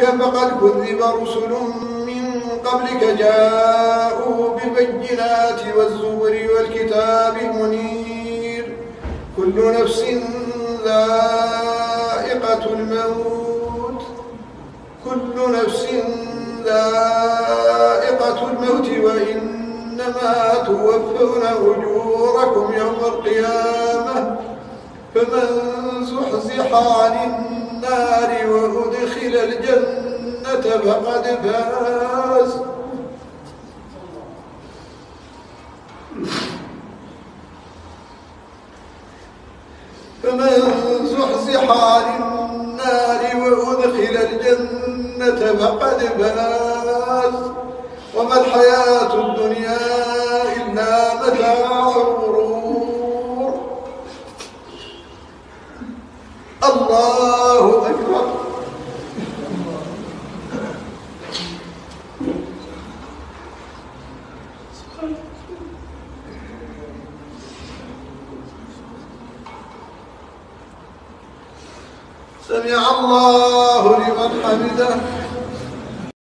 كذبوك فقد كذب رسل من قبلك جاءوا بالبينات والزبر والكتاب المنير. كل نفس ذائقة الموت وإنما توفون أجوركم يوم القيامة فمن زحزح عن النار وأدخل الجنة فقد فاز. فمن زحزح عن النار وأدخل الجنة فقد فاز وما الحياة الدنيا إلا متاع الغرور. الله أكبر. سمع الله لمن حمده.